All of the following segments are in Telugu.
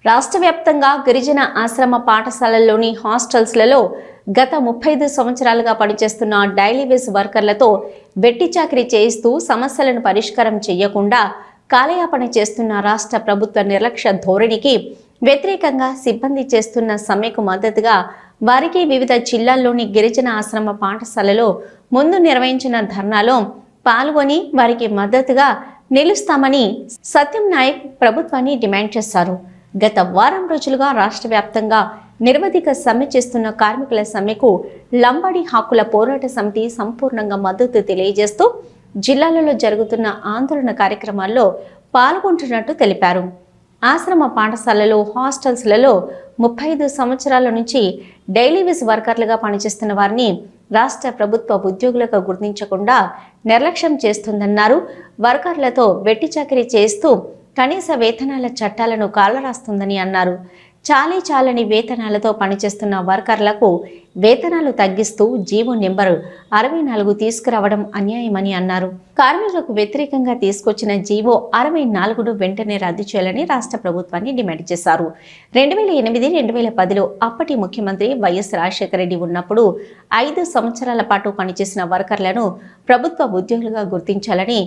రాష్ట్ర వ్యాప్తంగా గిరిజన ఆశ్రమ పాఠశాలల్లోని హాస్టల్స్లలో గత 35 సంవత్సరాలుగా పనిచేస్తున్న డైలీ వేజ్ వర్కర్లతో వెట్టి చాకిరీ చేయిస్తూ సమస్యలను పరిష్కారం చేయకుండా కాలయాపన చేస్తున్న రాష్ట్ర ప్రభుత్వ నిర్లక్ష్య ధోరణికి వ్యతిరేకంగా సిబ్బంది చేస్తున్న సమ్మెకు మద్దతుగా వారికి వివిధ జిల్లాల్లోని గిరిజన ఆశ్రమ పాఠశాలలో ముందు నిర్వహించిన ధర్నాలో పాల్గొని వారికి మద్దతుగా నిలుస్తామని సత్యం నాయక్ ప్రభుత్వాన్ని డిమాండ్ చేశారు. గత వారం రోజులుగా రాష్ట్ర వ్యాప్తంగా నిరవధిక సమ్మె చేస్తున్న కార్మికుల సమ్మెకు లంబాడి హక్కుల పోరాట సమితి సంపూర్ణంగా మద్దతు తెలియజేస్తూ జిల్లాలలో జరుగుతున్న ఆందోళన కార్యక్రమాల్లో పాల్గొంటున్నట్టు తెలిపారు. ఆశ్రమ పాఠశాలలో హాస్టల్స్లలో 35 సంవత్సరాల నుంచి డైలీ వేజ్ వర్కర్లుగా పనిచేస్తున్న వారిని రాష్ట్ర ప్రభుత్వ ఉద్యోగులుగా గుర్తించకుండా నిర్లక్ష్యం చేస్తుందన్నారు. వర్కర్లతో వెట్టి చాకిరీ చేస్తూ కనీస వేతనాల చట్టాలను కాలరాస్తుందని అన్నారు. చాలని వేతనాలతో పనిచేస్తున్న వర్కర్లకు వేతనాలు తగ్గిస్తూ జీవో నెంబర్ 64 తీసుకురావడం అన్యాయమని అన్నారు. కార్మికులకు వ్యతిరేకంగా తీసుకొచ్చిన జీవో 64ను వెంటనే రద్దు చేయాలని రాష్ట్ర ప్రభుత్వాన్ని డిమాండ్ చేశారు. 2008-2010లో అప్పటి ముఖ్యమంత్రి వైఎస్ రాజశేఖర రెడ్డి ఉన్నప్పుడు 5 సంవత్సరాల పాటు పనిచేసిన వర్కర్లను ప్రభుత్వ ఉద్యోగులుగా గుర్తించాలని,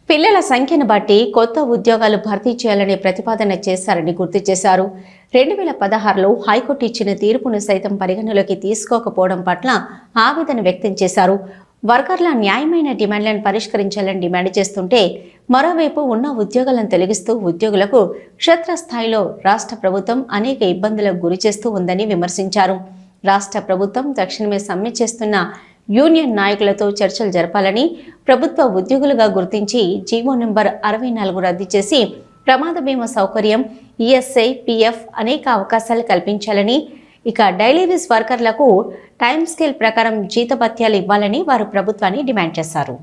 పిల్లల సంఖ్యను బట్టి కొత్త ఉద్యోగాలు భర్తీ చేయాలనే ప్రతిపాదన చేశారని గుర్తు చేశారు. 2016లో హైకోర్టు ఇచ్చిన తీర్పును సైతం పరిగణలోకి తీసుకోకపోవడం పట్ల ఆవేదన వ్యక్తం చేశారు. వర్కర్ల న్యాయమైన డిమాండ్లను పరిష్కరించాలని డిమాండ్ చేస్తుంటే మరోవైపు ఉన్న ఉద్యోగాలను తొలగిస్తూ ఉద్యోగులకు క్షేత్రస్థాయిలో రాష్ట్ర ప్రభుత్వం అనేక ఇబ్బందులకు గురి చేస్తూ ఉందని విమర్శించారు. రాష్ట్ర ప్రభుత్వం తక్షణమే సమ్మె చేస్తున్న యూనియన్ నాయకులతో చర్చలు జరపాలని, ప్రభుత్వ ఉద్యోగులుగా గుర్తించి జీవో నెంబర్ 64 రద్దు చేసి ప్రమాద బీమా సౌకర్యం, ఈఎస్ఐ, పిఎఫ్ అనేక అవకాశాలు కల్పించాలని, ఇక డైలీ వేజ్ వర్కర్లకు టైం స్కేల్ ప్రకారం జీతభత్యాలు ఇవ్వాలని వారు ప్రభుత్వాన్ని డిమాండ్ చేశారు.